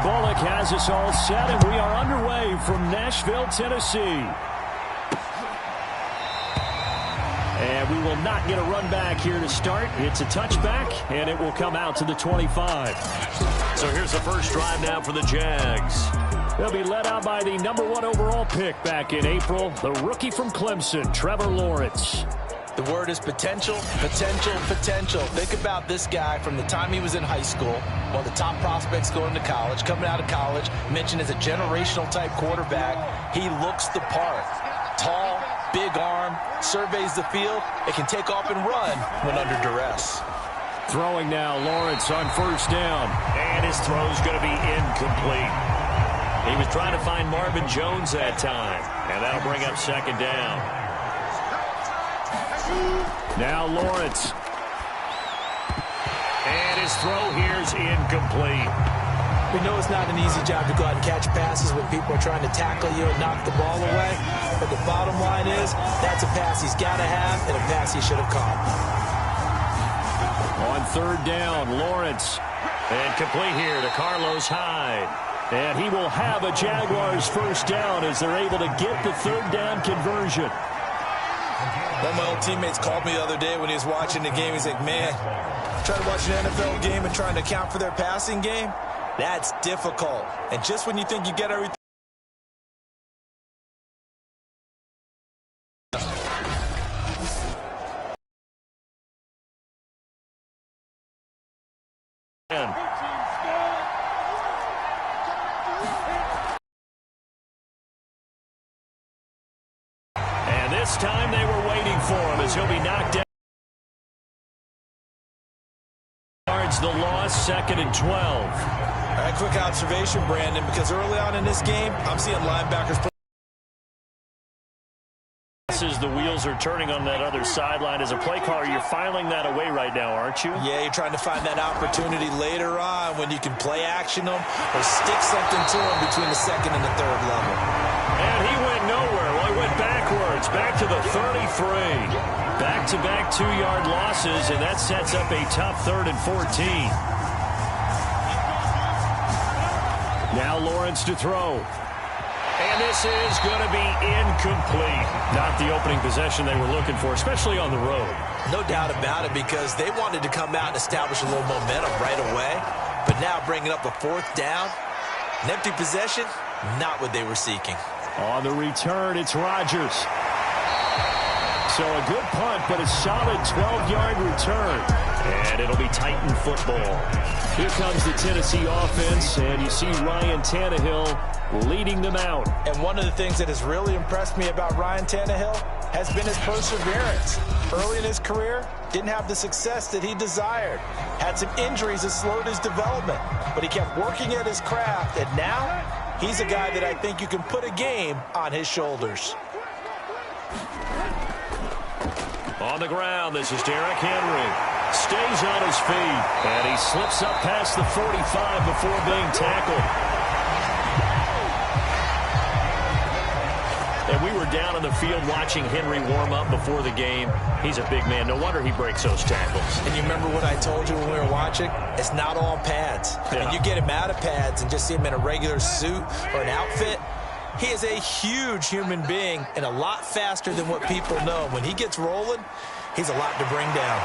Bullock has us all set, and we are underway from Nashville, Tennessee. And we will not get a run back here to start. It's a touchback, and it will come out to the 25. So here's the first drive now for the Jags. They'll be led out by the #1 overall pick back in April, the rookie from Clemson, Trevor Lawrence. The word is potential, potential, potential. Think about this guy from the time he was in high school, one of the top prospects going to college, coming out of college, mentioned as a generational type quarterback. He looks the part. Tall, big arm, surveys the field, and can take off and run when under duress. Throwing now, Lawrence on first down. And his throw's going to be incomplete. He was trying to find Marvin Jones that time, and that'll bring up second down. Now Lawrence. And his throw here's incomplete. We know it's not an easy job to go out and catch passes when people are trying to tackle you and knock the ball away. But the bottom line is, that's a pass he's got to have and a pass he should have caught. On third down, Lawrence. And complete here to Carlos Hyde. And he will have a Jaguars first down as they're able to get the third down conversion. One of my old teammates called me the other day when he was watching the game. He's like, man, trying to watch an NFL game and trying to account for their passing game, that's difficult. And just when you think you get everything. And this time they were waiting for him as he'll be knocked down. The loss, 2nd and 12. All right, quick observation, Brandon, because early on in this game, I'm seeing linebackers play. As the wheels are turning on that other sideline as a play caller, you're filing that away right now, aren't you? Yeah, you're trying to find that opportunity later on when you can play action them or stick something to them between the second and the third level. And he went nowhere. Well, he went backwards, back to the 33. Back-to-back 2-yard losses, and that sets up a tough 3rd and 14. Now Lawrence to throw. And this is going to be incomplete. Not the opening possession they were looking for, especially on the road. No doubt about it, because they wanted to come out and establish a little momentum right away. But now bringing up a 4th down, an empty possession, not what they were seeking. On the return, it's Rodgers. So a good punt, but a solid 12-yard return. And it'll be Titan football. Here comes the Tennessee offense, and you see Ryan Tannehill leading them out. And one of the things that has really impressed me about Ryan Tannehill has been his perseverance. Early in his career, didn't have the success that he desired. Had some injuries that slowed his development, but he kept working at his craft, and now he's a guy that I think you can put a game on his shoulders. On the ground, this is Derrick Henry. Stays on his feet, and he slips up past the 45 before being tackled. And we were down on the field watching Henry warm up before the game. He's a big man. No wonder he breaks those tackles. And you remember what I told you when we were watching? It's not all pads. I mean, you get him out of pads and just see him in a regular suit or an outfit. He is a huge human being and a lot faster than what people know. When he gets rolling, he's a lot to bring down.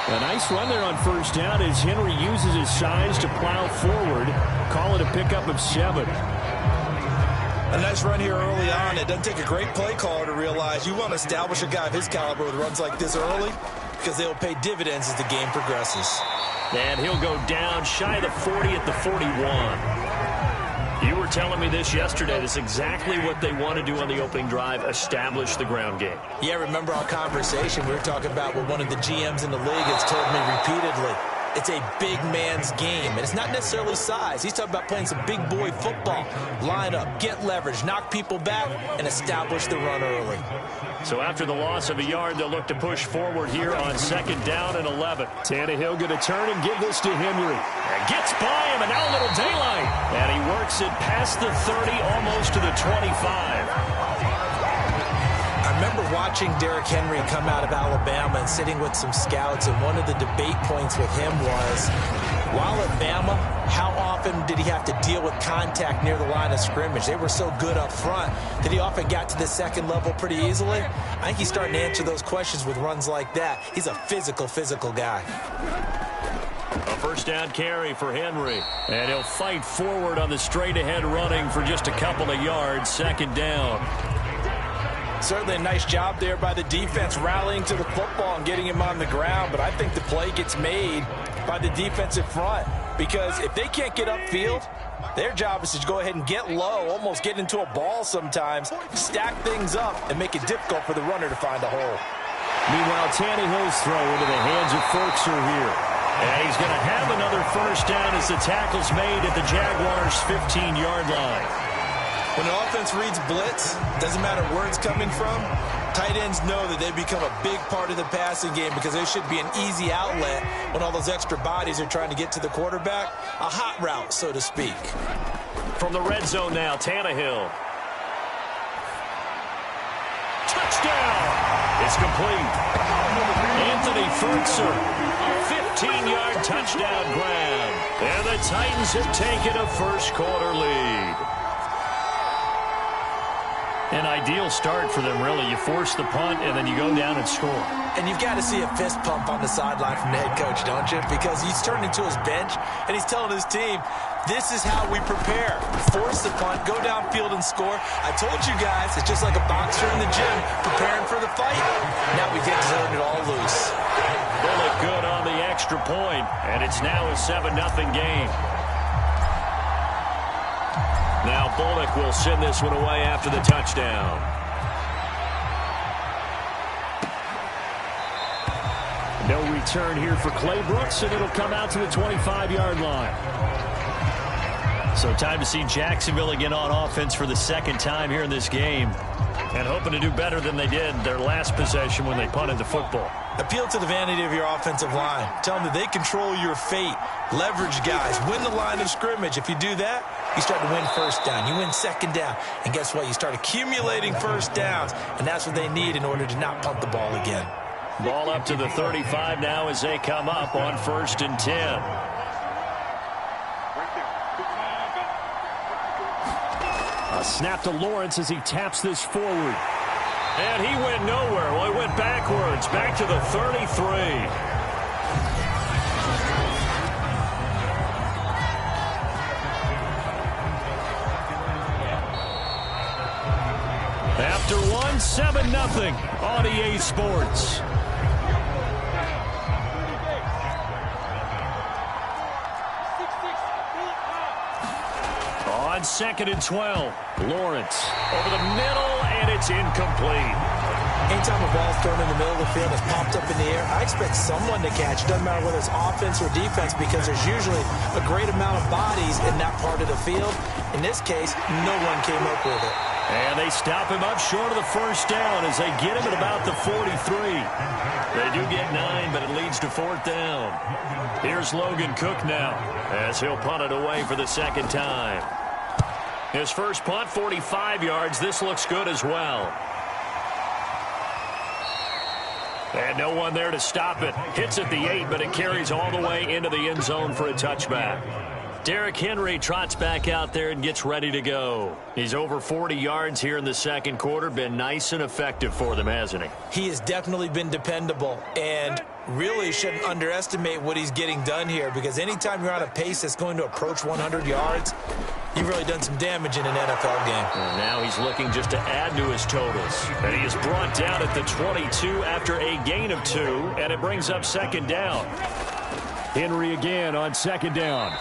A nice run there on first down as Henry uses his size to plow forward. Call it a pickup of 7. A nice run here early on. It doesn't take a great play caller to realize you want to establish a guy of his caliber with runs like this early because they'll pay dividends as the game progresses. And he'll go down shy of the 40 at the 41. You were telling me this yesterday. This is exactly what they want to do on the opening drive, establish the ground game. Yeah, remember our conversation? We were talking about what one of the GMs in the league has told me repeatedly. It's a big man's game, and it's not necessarily size. He's talking about playing some big boy football. Line up, get leverage, knock people back, and establish the run early. So after the loss of a yard, they'll look to push forward here on 2nd down and 11. Tannehill going to turn and give this to Henry. And gets by him, and now a little daylight. And he works it past the 30, almost to the 25. I remember watching Derrick Henry come out of Alabama and sitting with some scouts, and one of the debate points with him was, While at Bama, how often did he have to deal with contact near the line of scrimmage? They were so good up front that he often got to the second level pretty easily. I think he's starting to answer those questions with runs like that. He's a physical guy. A first down carry for Henry. And he'll fight forward on the straight-ahead running for just a couple of yards. Second down. Certainly a nice job there by the defense rallying to the football and getting him on the ground. But I think the play gets made by the defensive front, because if they can't get upfield, their job is to go ahead and get low, almost get into a ball sometimes, stack things up, and make it difficult for the runner to find a hole. Meanwhile, Tannehill's throw into the hands of Firkser here. And he's going to have another first down as the tackle's made at the Jaguars' 15-yard line. When an offense reads blitz, doesn't matter where it's coming from, tight ends know that they become a big part of the passing game because they should be an easy outlet when all those extra bodies are trying to get to the quarterback. A hot route, so to speak. From the red zone now, Tannehill. Touchdown! It's complete. Anthony Firkser, a 15-yard touchdown grab. And the Titans have taken a first-quarter lead. An ideal start for them, really. You force the punt, and then you go down and score. And you've got to see a fist pump on the sideline from the head coach, don't you? Because he's turning to his bench, and he's telling his team, this is how we prepare. Force the punt, go downfield and score. I told you guys, it's just like a boxer in the gym preparing for the fight. Now we get to turn it all loose. They look good on the extra point, and it's now a 7-0 game. Now Bullock will send this one away after the touchdown. No return here for Clay Brooks, and it'll come out to the 25-yard line. So time to see Jacksonville again on offense for the second time here in this game, and hoping to do better than they did their last possession when they punted the football. Appeal to the vanity of your offensive line. Tell them that they control your fate. Leverage guys. Win the line of scrimmage. If you do that, you start to win first down. You win second down. And guess what? You start accumulating first downs. And that's what they need in order to not punt the ball again. Ball up to the 35 now as they come up on 1st and 10. A snap to Lawrence as he taps this forward. And he went nowhere. Well, he went backwards, back to the 33. After one, 7-0 on EA Sports. On 2nd and 12, Lawrence over the middle, and it's incomplete. Anytime a ball's thrown in the middle of the field, it's popped up in the air, I expect someone to catch it. Doesn't matter whether it's offense or defense, because there's usually a great amount of bodies in that part of the field. In this case, no one came up with it. And they stop him up short of the first down as they get him at about the 43. They do get 9, but it leads to 4th down. Here's Logan Cook now as he'll punt it away for the second time. His first punt, 45 yards. This looks good as well. And no one there to stop it. Hits at the 8, but it carries all the way into the end zone for a touchback. Derrick Henry trots back out there and gets ready to go. He's over 40 yards here in the second quarter. Been nice and effective for them, hasn't he? He has definitely been dependable, and really shouldn't underestimate what he's getting done here, because anytime you're on a pace that's going to approach 100 yards, you've really done some damage in an NFL game. And now he's looking just to add to his totals. And he is brought down at the 22 after a gain of 2, and it brings up second down. Henry again on second down.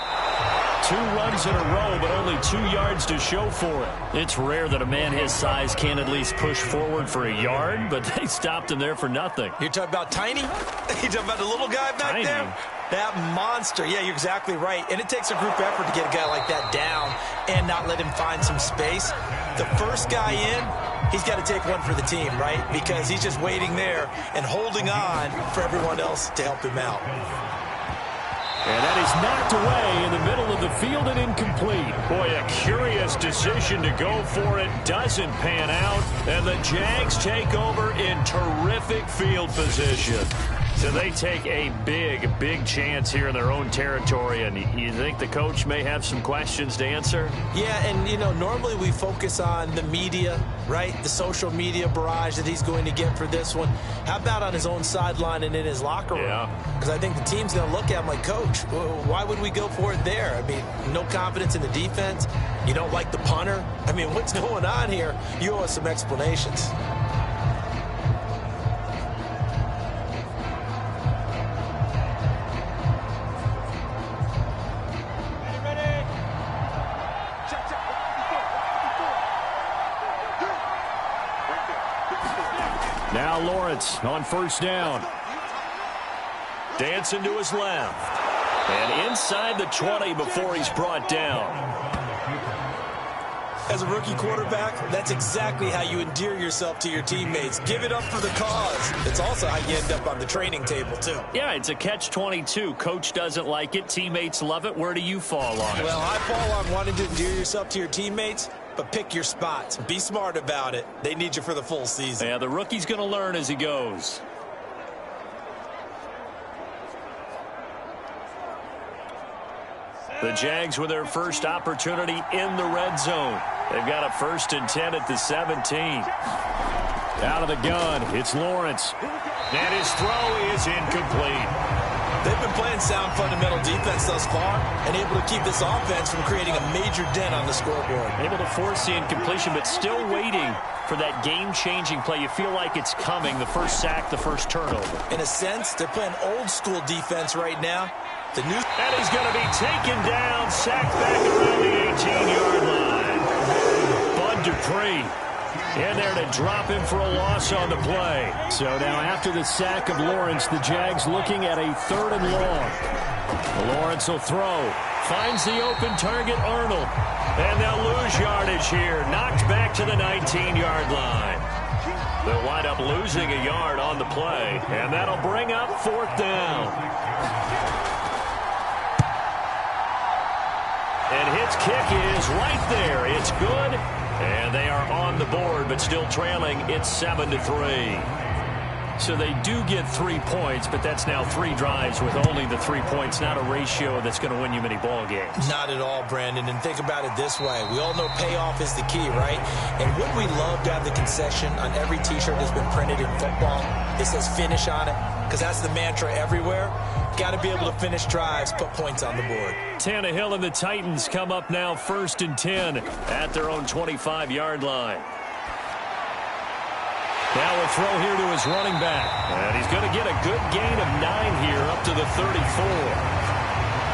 2 runs in a row, but only 2 yards to show for it. It's rare that a man his size can at least push forward for a yard, but they stopped him there for nothing. You're talking about Tiny? You're talking about the little guy back Tiny. there? That monster. Yeah, you're exactly right. And it takes a group effort to get a guy like that down and not let him find some space. The first guy in, he's got to take one for the team, right? Because he's just waiting there and holding on for everyone else to help him out. And that is knocked away in the middle of the field and incomplete. Boy, a curious decision to go for it. Doesn't pan out. And the Jags take over in terrific field position. So they take a big chance here in their own territory, and you think the coach may have some questions to answer? Yeah, and, you know, normally we focus on the media, right? The social media barrage that he's going to get for this one. How about on his own sideline and in his locker room? Yeah. Because I think the team's going to look at him like, Coach, why would we go for it there? I mean, no confidence in the defense. You don't like the punter. I mean, what's going on here? You owe us some explanations. Now Lawrence on first down. Dancing to his left. And inside the 20 before he's brought down. As a rookie quarterback, that's exactly how you endear yourself to your teammates. Give it up for the cause. It's also how you end up on the training table, too. Yeah, it's a catch-22. Coach doesn't like it. Teammates love it. Where do you fall on it? Well, I fall on wanting to endear yourself to your teammates, but pick your spots. Be smart about it. They need you for the full season. Yeah, the rookie's going to learn as he goes. The Jags with their first opportunity in the red zone. They've got a 1st and 10 at the 17. Out of the gun, it's Lawrence. And his throw is incomplete. They've been playing sound fundamental defense thus far and able to keep this offense from creating a major dent on the scoreboard. Able to force the incompletion, but still waiting for that game-changing play. You feel like it's coming, the first sack, the first turnover. In a sense, they're playing old-school defense right now. And he's going to be taken down, sacked back around the 18-yard line. Bud Dupree in there to drop him for a loss on the play. So now after the sack of Lawrence, the Jags looking at a 3rd and long. Lawrence will throw. Finds the open target, Arnold. And they'll lose yardage here. Knocked back to the 19-yard line. They'll wind up losing a yard on the play. And that'll bring up 4th down. And his kick is right there. It's good. And they are on the board, but still trailing. It's 7-3. So they do get 3 points, but that's now 3 drives with only the 3 points. Not a ratio that's going to win you many ball games. Not at all, Brandon. And think about it this way. We all know payoff is the key, right? And wouldn't we love to have the concession on every T-shirt that's been printed in football? It says finish on it, because that's the mantra everywhere. Got to be able to finish drives, put points on the board. Tannehill and the Titans come up now 1st and 10 at their own 25-yard line. Now a throw here to his running back. And he's going to get a good gain of 9 here up to the 34.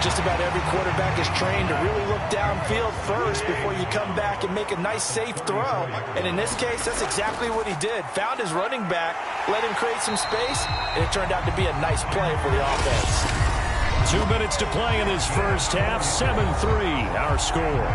Just about every quarterback is trained to really look downfield first before you come back and make a nice, safe throw. And in this case, that's exactly what he did. Found his running back, let him create some space, and it turned out to be a nice play for the offense. 2 minutes to play in this first half. 7-3 our score.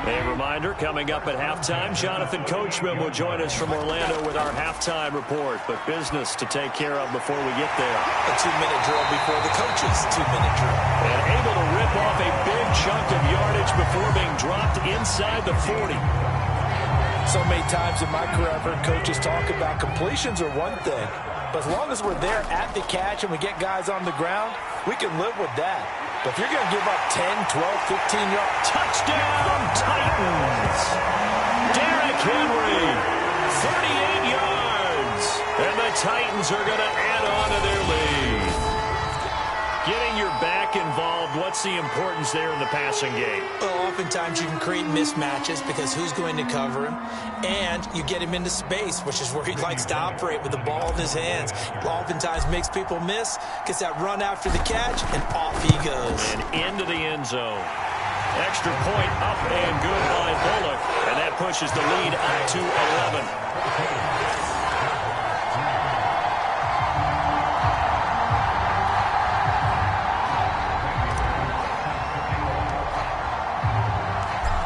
A reminder, coming up at halftime, Jonathan Coachman will join us from Orlando with our halftime report. But business to take care of before we get there. A 2-minute drill before the coaches' 2-minute drill. And able to rip off a big chunk of yardage before being dropped inside the 40. So many times in my career, I've heard coaches talk about completions are one thing. But as long as we're there at the catch and we get guys on the ground, we can live with that. But if you're going to give up 10, 12, 15 yards, touchdown Titans! Derrick Henry, 38 yards. And the Titans are going to add on to their lead. Getting your back involved, what's the importance there in the passing game? Well, oftentimes you can create mismatches because who's going to cover him? And you get him into space, which is where he likes to operate with the ball in his hands. Oftentimes makes people miss, gets that run after the catch, and off he goes. And into the end zone. Extra point up and good by Bullock. And that pushes the lead up to 11.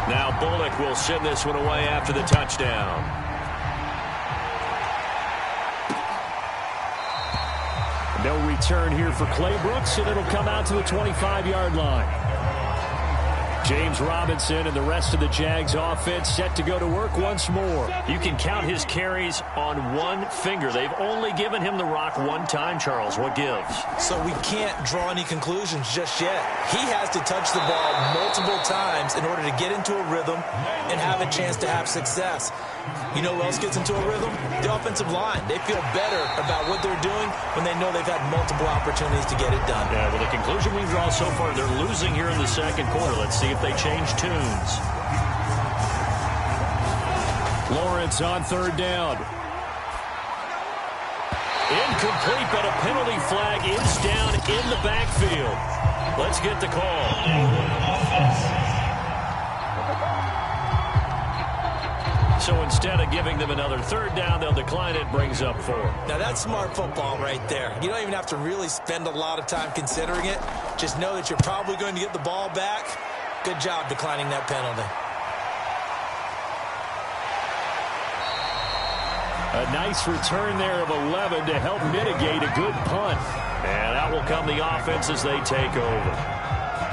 Now Bullock will send this one away after the touchdown. No return here for Clay Brooks, and it'll come out to the 25-yard line. James Robinson and the rest of the Jags offense set to go to work once more. You can count his carries on one finger. They've only given him the rock one time, Charles. What gives? So we can't draw any conclusions just yet. He has to touch the ball multiple times in order to get into a rhythm and have a chance to have success. You know who else gets into a rhythm? The offensive line. They feel better about what they're doing when they know they've had multiple opportunities to get it done. Yeah, well, the conclusion we draw so far, they're losing here in the second quarter. Let's see if they change tunes. Lawrence on third down. Incomplete, but a penalty flag is down in the backfield. Let's get the call. So instead of giving them another third down, they'll decline it, brings up 4. Now that's smart football right there. You don't even have to really spend a lot of time considering it. Just know that you're probably going to get the ball back. Good job declining that penalty. A nice return there of 11 to help mitigate a good punt. And out will come the offense as they take over.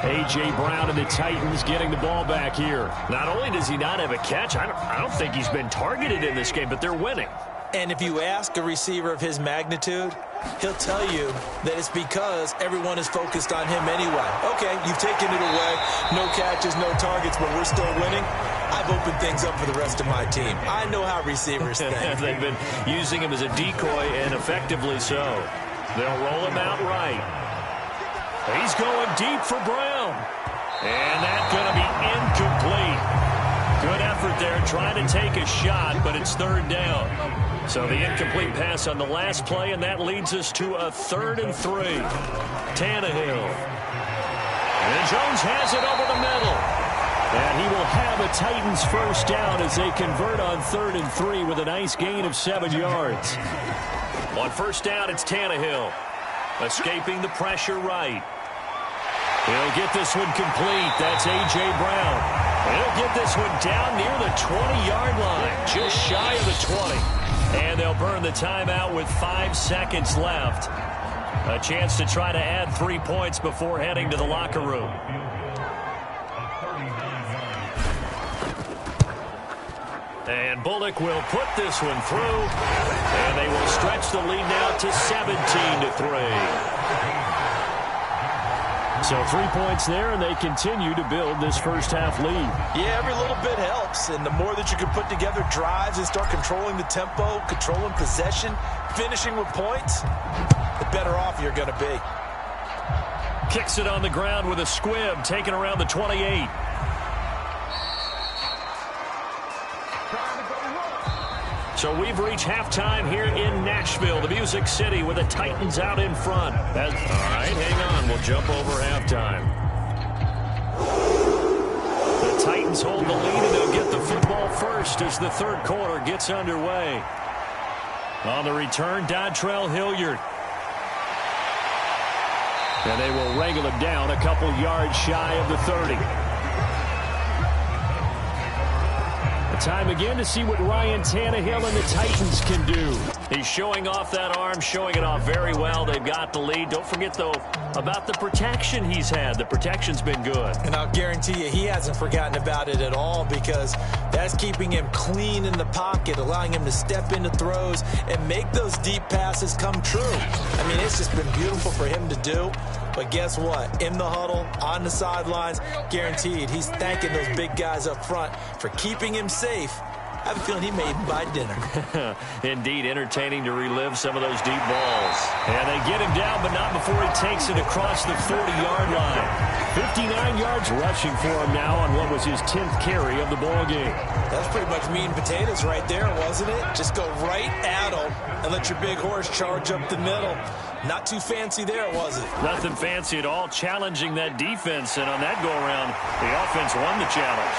A.J. Brown and the Titans getting the ball back here. Not only does he not have a catch, I don't think he's been targeted in this game, but they're winning. And if you ask a receiver of his magnitude, he'll tell you that it's because everyone is focused on him anyway. Okay, you've taken it away. No catches, no targets, but we're still winning. I've opened things up for the rest of my team. I know how receivers think. They've been using him as a decoy, and effectively so. They'll roll him out right. He's going deep for Brown. And that's going to be incomplete. Good effort there trying to take a shot, but it's third down. So the incomplete pass on the last play, and that leads us to a 3rd and 3. Tannehill. And Jones has it over the middle. And he will have a Titans first down as they convert on 3rd and 3 with a nice gain of 7 yards. On first down, it's Tannehill. Escaping the pressure right. He'll get this one complete. That's A.J. Brown. He'll get this one down near the 20-yard line, just shy of the 20. And they'll burn the timeout with 5 seconds left. A chance to try to add 3 points before heading to the locker room. And Bullock will put this one through. And they will stretch the lead now to 17-3. So 3 points there, and they continue to build this first half lead. Yeah, every little bit helps. And the more that you can put together drives and start controlling the tempo, controlling possession, finishing with points, the better off you're going to be. Kicks it on the ground with a squib, taken around the 28. So we've reached halftime here in Nashville, the Music City, with the Titans out in front. All right, hang on. We'll jump over halftime. The Titans hold the lead, and they'll get the football first as the third quarter gets underway. On the return, Dontrell Hilliard. And they will wrangle him down a couple yards shy of the 30. Time again to see what Ryan Tannehill and the Titans can do. He's showing off that arm, showing it off very well. They've got the lead. Don't forget, though, about the protection he's had. The protection's been good. And I'll guarantee you he hasn't forgotten about it at all, because that's keeping him clean in the pocket, allowing him to step into throws and make those deep passes come true. I mean, it's just been beautiful for him to do. But guess what? In the huddle, on the sidelines, guaranteed he's thanking those big guys up front for keeping him safe. I have a feeling he may even buy dinner. Indeed, entertaining to relive some of those deep balls. And they get him down, but not before he takes it across the 40-yard line. 59 yards rushing for him now on what was his 10th carry of the ball game. That's pretty much meat and potatoes right there, wasn't it? Just go right at him and let your big horse charge up the middle. Not too fancy there, was it? Nothing fancy at all, challenging that defense. And on that go-around, the offense won the challenge.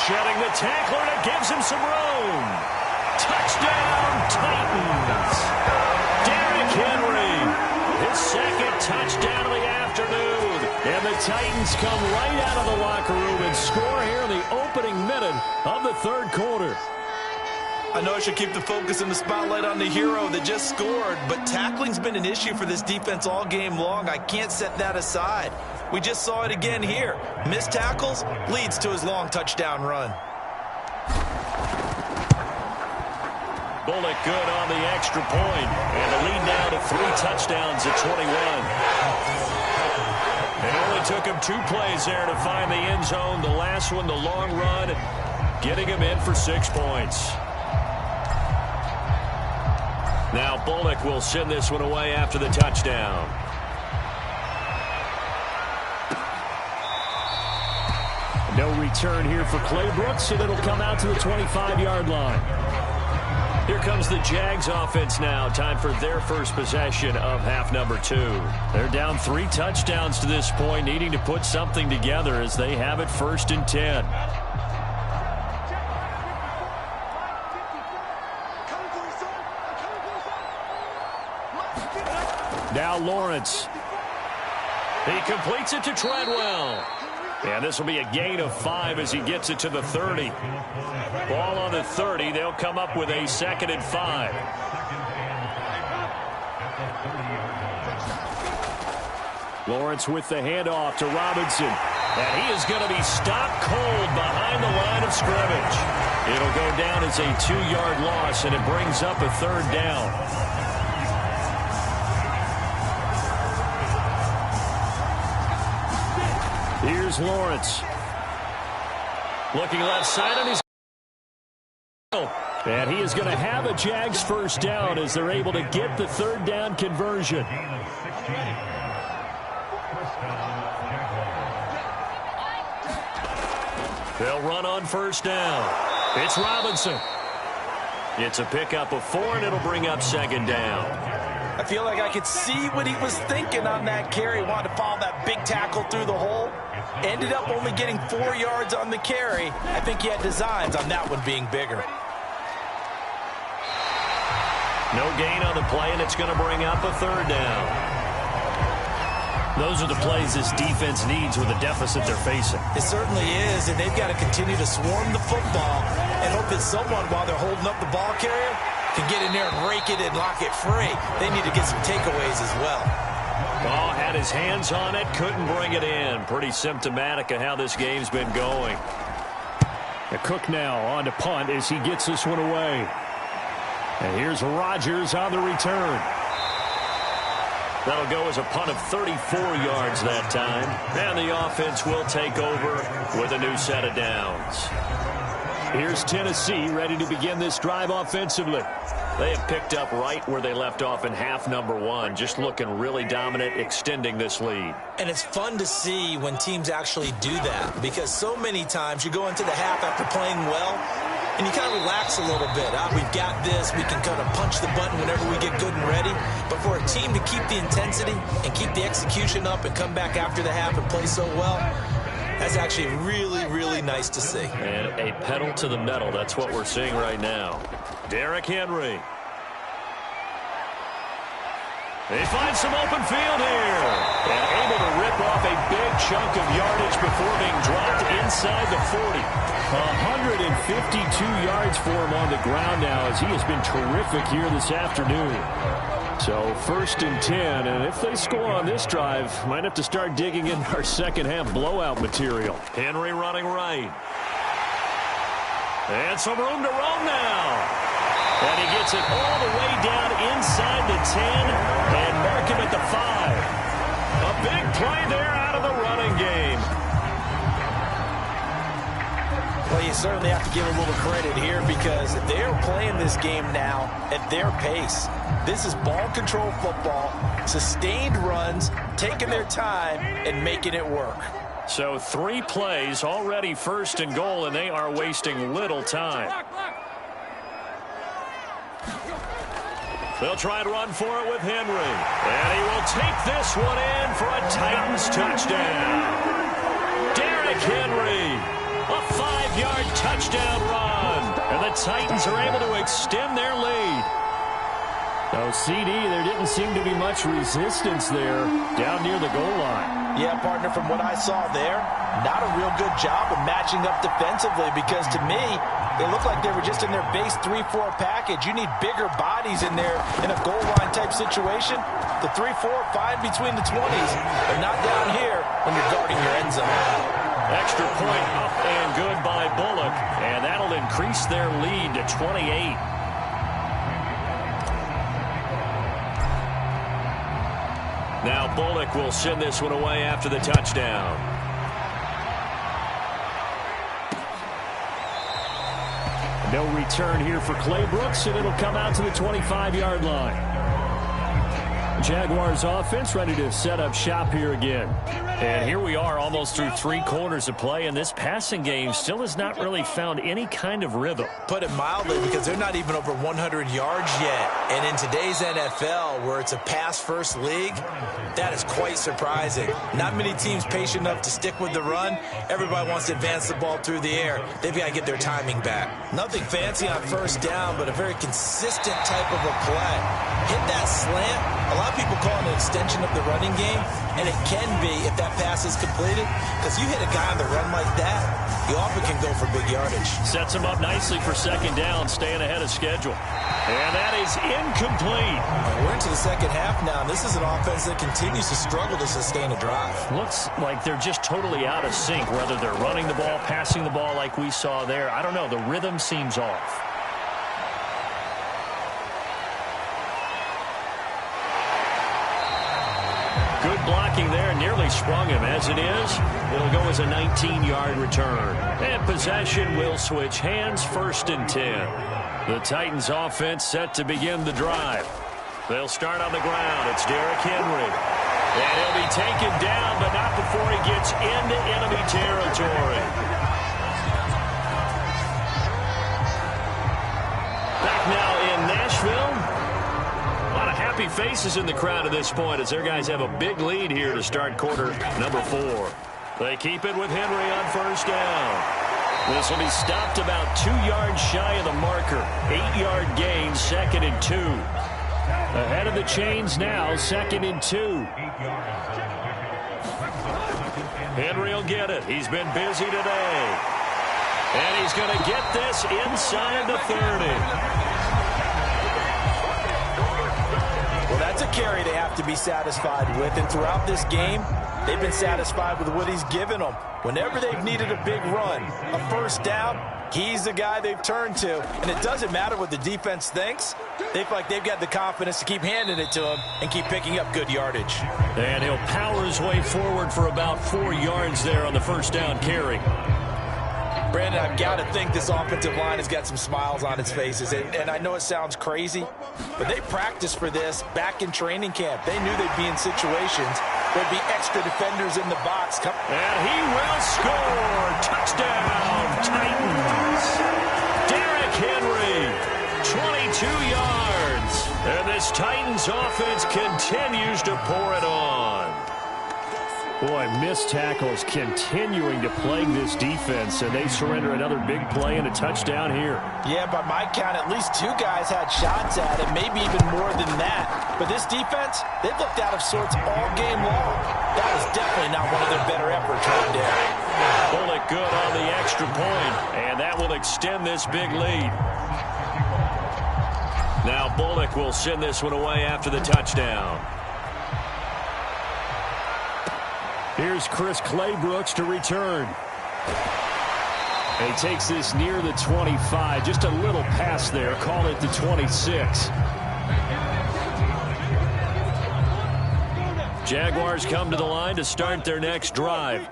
Shedding the tackler, and it gives him some room. Touchdown, Titans. Derrick Henry, his second touchdown of the afternoon. And the Titans come right out of the locker room and score here in the opening minute of the third quarter. I know I should keep the focus and the spotlight on the hero that just scored, but tackling's been an issue for this defense all game long. I can't set that aside. We just saw it again here. Missed tackles leads to his long touchdown run. Bullock good on the extra point. And the lead now to 3 touchdowns at 21. It only took him 2 plays there to find the end zone. The last one, the long run, getting him in for 6 points. Now Bullock will send this one away after the touchdown. No return here for Claybrook, and it'll come out to the 25-yard line. Here comes the Jags offense now. Time for their first possession of half number 2. They're down 3 touchdowns to this point, needing to put something together as they have it 1st and 10. Now Lawrence. He completes it to Treadwell. And this will be a gain of 5 as he gets it to the 30. Ball on the 30. They'll come up with a 2nd and 5. Lawrence with the handoff to Robinson. And he is going to be stopped cold behind the line of scrimmage. It'll go down as a 2-yard loss, and it brings up a 3rd down. Here's Lawrence. Looking left side on his... And he is going to have a Jags 1st down as they're able to get the 3rd down conversion. They'll run on 1st down. It's Robinson. It's a pickup of 4, and it'll bring up 2nd down. I feel like I could see what he was thinking on that carry. Wanted to follow that big tackle through the hole. Ended up only getting 4 yards on the carry. I think he had designs on that one being bigger. No gain on the play, and it's going to bring up a 3rd down. Those are the plays this defense needs with the deficit they're facing. It certainly is, and they've got to continue to swarm the football and hope that someone, while they're holding up the ball carrier, can get in there and rake it and lock it free. They need to get some takeaways as well. Oh, had his hands on it, couldn't bring it in. Pretty symptomatic of how this game's been going. The Cook now on to punt as he gets this one away. And here's Rodgers on the return. That'll go as a punt of 34 yards that time. And the offense will take over with a new set of downs. Here's Tennessee ready to begin this drive offensively. They have picked up right where they left off in half number 1, just looking really dominant, extending this lead. And it's fun to see when teams actually do that, because so many times you go into the half after playing well, and you kind of relax a little bit. We've got this. We can kind of punch the button whenever we get good and ready. But for a team to keep the intensity and keep the execution up and come back after the half and play so well, that's actually really, really nice to see. And a pedal to the metal. That's what we're seeing right now. Derrick Henry. They find some open field here. And able to rip off a big chunk of yardage before being dropped inside the 40. 152 yards for him on the ground now as he has been terrific here this afternoon. So 1st and 10, and if they score on this drive, might have to start digging in our second half blowout material. Henry running right. And some room to roam now. And he gets it all the way down inside the 10 and mark him at the 5. A big play there out of the running game. Well, you certainly have to give a little credit here because they're playing this game now at their pace. This is ball control football, sustained runs, taking their time, and making it work. So 3 plays, already 1st and goal, and they are wasting little time. They'll try and run for it with Henry. And he will take this one in for a Titans touchdown. Derrick Henry, a 5-yard touchdown run. And the Titans are able to extend their lead. So, CD, there didn't seem to be much resistance there down near the goal line. Yeah, partner, from what I saw there, not a real good job of matching up defensively because to me, they looked like they were just in their base 3-4 package. You need bigger bodies in there in a goal line type situation. The 3-4, fine between the 20s, but not down here. when you're guarding your end zone. Extra point up and good by Bullock. And that'll increase their lead to 28. Now Bullock will send this one away after the touchdown. No return here for Clay Brooks, and it'll come out to the 25-yard line. Jaguars offense ready to set up shop here again. And here we are almost through 3 quarters of play, and this passing game still has not really found any kind of rhythm. Put it mildly, because they're not even over 100 yards yet. And in today's NFL, where it's a pass-first league, that is quite surprising. Not many teams patient enough to stick with the run. Everybody wants to advance the ball through the air. They've got to get their timing back. Nothing fancy on first down, but a very consistent type of a play. Hit that slant. A lot of people call it an extension of the running game, and it can be if that pass is completed, because you hit a guy on the run like that, you often can go for big yardage. Sets him up nicely for second down, staying ahead of schedule. And that is incomplete. We're into the second half now, and this is an offense that continues to struggle to sustain a drive. Looks like they're just totally out of sync, whether they're running the ball, passing the ball like we saw there. I don't know. The rhythm seems off. Good blocking there, nearly sprung him. As it is, it'll go as a 19-yard return. And possession will switch hands, 1st and 10. The Titans offense set to begin the drive. They'll start on the ground. It's Derrick Henry. And he'll be taken down, but not before he gets into enemy territory. Back now in Nashville. Happy faces in the crowd at this point as their guys have a big lead here to start quarter number 4. They keep it with Henry on 1st down. This will be stopped about 2 yards shy of the marker. 8-yard gain, 2nd and 2. Ahead of the chains now, 2nd and 2. Henry will get it. He's been busy today. And he's going to get this inside the 30. That's a carry they have to be satisfied with, and throughout this game, they've been satisfied with what he's given them. Whenever they've needed a big run, a 1st down, he's the guy they've turned to. And it doesn't matter what the defense thinks. They feel like they've got the confidence to keep handing it to him and keep picking up good yardage. And he'll power his way forward for about 4 yards there on the 1st down carry. Brandon, I've got to think this offensive line has got some smiles on its faces. And I know it sounds crazy, but they practiced for this back in training camp. They knew they'd be in situations where there'd be extra defenders in the box. And he will score. Touchdown, Titans. Derrick Henry, 22 yards. And this Titans offense continues to pour it on. Boy, missed tackles continuing to plague this defense, and they surrender another big play and a touchdown here. Yeah, by my count, at least 2 guys had shots at it, maybe even more than that. But this defense, they've looked out of sorts all game long. That was definitely not one of their better efforts right there. Bullock good on the extra point, and that will extend this big lead. Now Bullock will send this one away after the touchdown. Here's Chris Claybrooks to return. And he takes this near the 25. Just a little pass there. Call it the 26. Jaguars come to the line to start their next drive.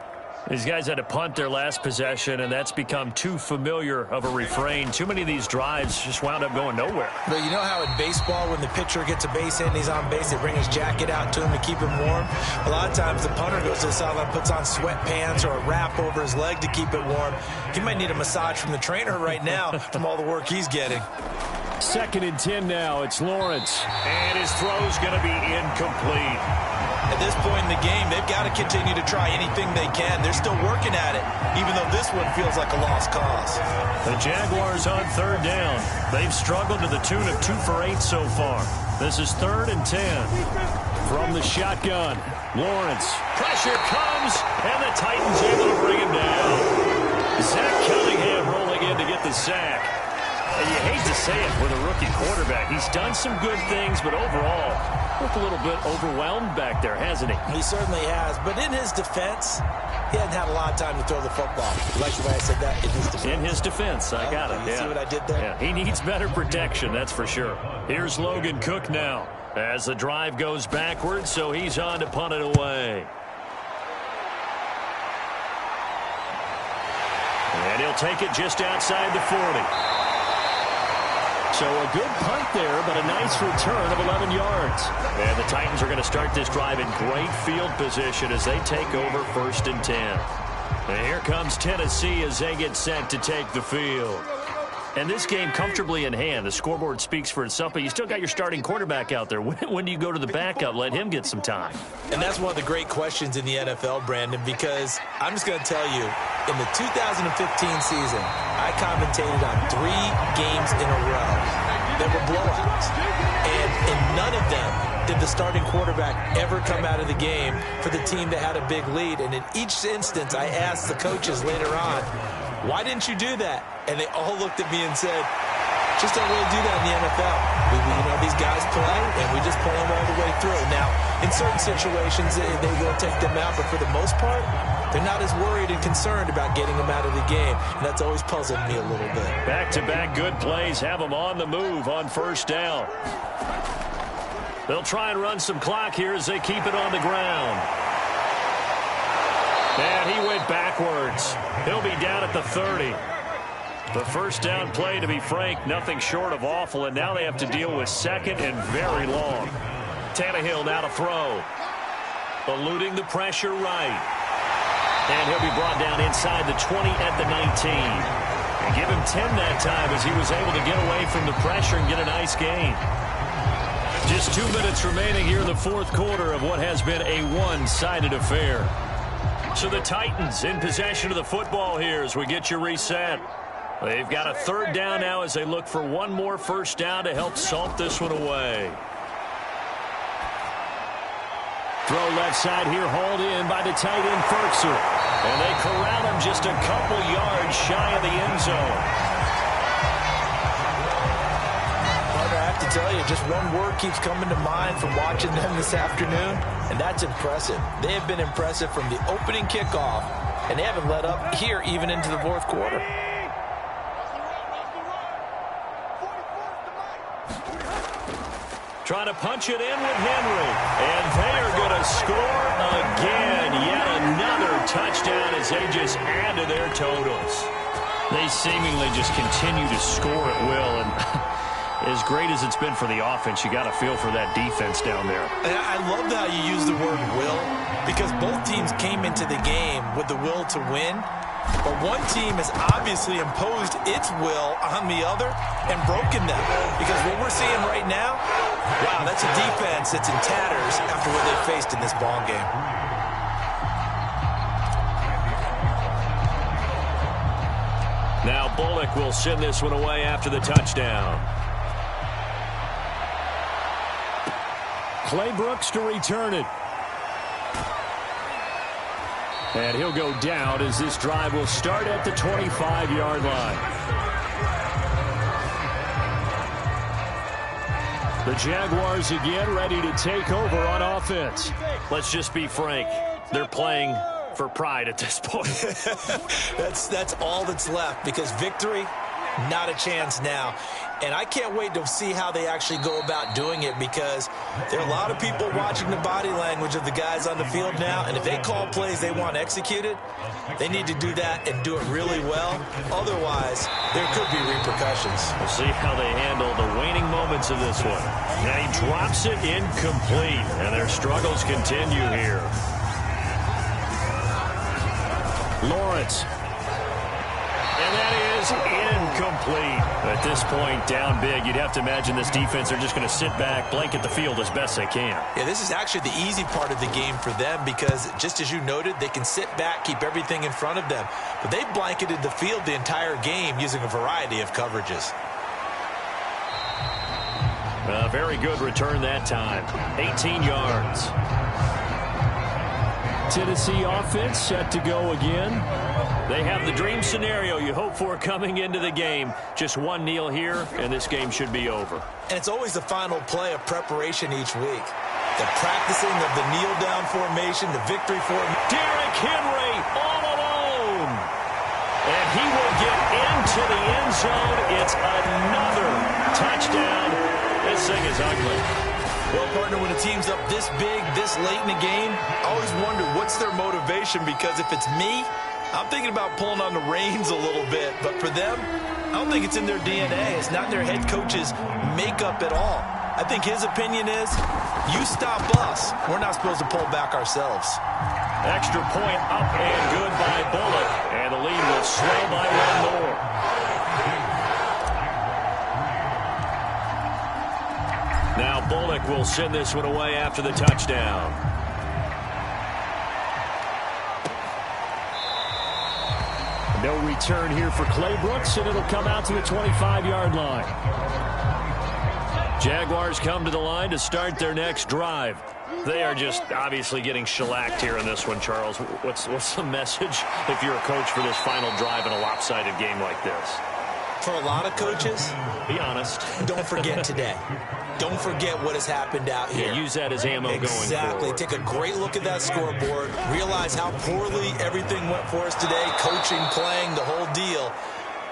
These guys had to punt their last possession, and that's become too familiar of a refrain. Too many of these drives just wound up going nowhere. But you know how in baseball, when the pitcher gets a base hit and he's on base, they bring his jacket out to him to keep him warm? A lot of times the punter goes to the sideline, puts on sweatpants or a wrap over his leg to keep it warm. He might need a massage from the trainer right now from all the work he's getting. 2nd and 10 now. It's Lawrence. And his throw's going to be incomplete. At this point in the game, they've got to continue to try anything they can. They're still working at it, even though this one feels like a lost cause. The Jaguars on 3rd down. They've struggled to the tune of 2 for 8 so far. This is 3rd and 10. From the shotgun, Lawrence. Pressure comes, and the Titans able to bring him down. Zach Cunningham rolling in to get the sack. And you hate to say it with a rookie quarterback. He's done some good things, but overall, looked a little bit overwhelmed back there, hasn't he? He certainly has. But in his defense, he hadn't had a lot of time to throw the football. You like the way I said that? In his defense. In his defense. I got it. You see what I did there? Yeah, he needs better protection, that's for sure. Here's Logan Cook now as the drive goes backwards, so he's on to punt it away. And he'll take it just outside the 40. So a good punt there, but a nice return of 11 yards. And the Titans are going to start this drive in great field position as they take over 1st and 10. And here comes Tennessee as they get set to take the field. And this game comfortably in hand. The scoreboard speaks for itself, but you still got your starting quarterback out there. When do you go to the backup? Let him get some time. And that's one of the great questions in the NFL, Brandon, because I'm just going to tell you, in the 2015 season, I commentated on 3 games in a row that were blowouts. And in none of them did the starting quarterback ever come out of the game for the team that had a big lead. And in each instance, I asked the coaches later on, why didn't you do that? And they all looked at me and said, just don't really do that in the NFL. You know, these guys play, and we just play them all the way through. Now, in certain situations, they will take them out, but for the most part, they're not as worried and concerned about getting them out of the game, and that's always puzzled me a little bit. Back-to-back good plays have them on the move on 1st down. They'll try and run some clock here as they keep it on the ground. And he went backwards. He'll be down at the 30. The 1st down play, to be frank, nothing short of awful, and now they have to deal with 2nd and very long. Tannehill now to throw. Eluding the pressure right. And he'll be brought down inside the 20 at the 19. And give him 10 that time as he was able to get away from the pressure and get a nice gain. Just 2 minutes remaining here in the 4th quarter of what has been a one-sided affair. So the Titans in possession of the football here as we get you reset. They've got a 3rd down now as they look for one more 1st down to help salt this one away. Throw left side here, hauled in by the tight end, Ferkser. And they corral him just a couple yards shy of the end zone. I have to tell you, just one word keeps coming to mind from watching them this afternoon, and that's impressive. They have been impressive from the opening kickoff, and they haven't let up here even into the 4th quarter. Trying to punch it in with Henry. And they are going to score again. Yet another touchdown as they just add to their totals. They seemingly just continue to score at will. And as great as it's been for the offense, you got to feel for that defense down there. And I love how you use the word will, because both teams came into the game with the will to win. But one team has obviously imposed its will on the other and broken them. Because what we're seeing right now, wow, that's a defense that's in tatters after what they faced in this ball game. Now Bullock will send this one away after the touchdown. Clay Brooks to return it. And he'll go down as this drive will start at the 25-yard line. The Jaguars again ready to take over on offense. Let's just be frank. They're playing for pride at this point. That's all that's left, because victory, not a chance now. And I can't wait to see how they actually go about doing it, because there are a lot of people watching the body language of the guys on the field now, and if they call plays they want executed, they need to do that and do it really well. Otherwise, there could be repercussions. We'll see how they handle the waning moments of this one. Now he drops it incomplete, and their struggles continue here. Lawrence. And that is incomplete. At this point, down big, you'd have to imagine this defense are just going to sit back, blanket the field as best they can. Yeah, this is actually the easy part of the game for them, because just as you noted, they can sit back, keep everything in front of them. But they blanketed the field the entire game using a variety of coverages. A very good return that time. 18 yards. Tennessee offense set to go again. They have the dream scenario you hope for coming into the game. Just one kneel here, and this game should be over. And it's always the final play of preparation each week. The practicing of the kneel-down formation, the victory formation. Derrick Henry all alone. And he will get into the end zone. It's another touchdown. This thing is ugly. Well, partner, when a team's up this big, this late in the game, I always wonder what's their motivation, because if it's me, I'm thinking about pulling on the reins a little bit. But for them, I don't think it's in their DNA. It's not their head coach's makeup at all. I think his opinion is, you stop us, we're not supposed to pull back ourselves. Extra point up and good by Bullock. And the lead will swell by one more. Now Bullock will send this one away after the touchdown. No return here for Clay Brooks, and it'll come out to the 25-yard line. Jaguars come to the line to start their next drive. They are just obviously getting shellacked here in this one, Charles. What's the message if you're a coach for this final drive in a lopsided game like this? For a lot of coaches, be honest. Don't forget today. Don't forget what has happened out here. Yeah, use that as ammo going forward. Exactly. Take a great look at that scoreboard. Realize how poorly everything went for us today. Coaching, playing, the whole deal.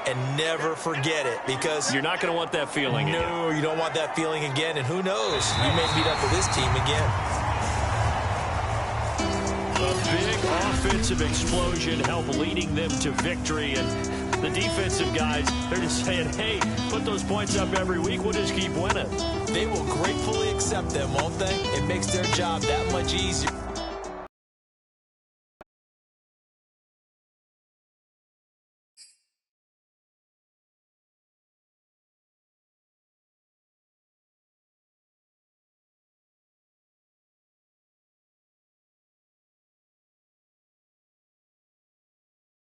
And never forget it, because you're not going to want that feeling again. No, you don't want that feeling again. And who knows? You may meet up with this team again. A big offensive explosion helped leading them to victory. And the defensive guys, they're just saying, hey, put those points up every week. We'll just keep winning. They will gratefully accept them, won't they? It makes their job that much easier.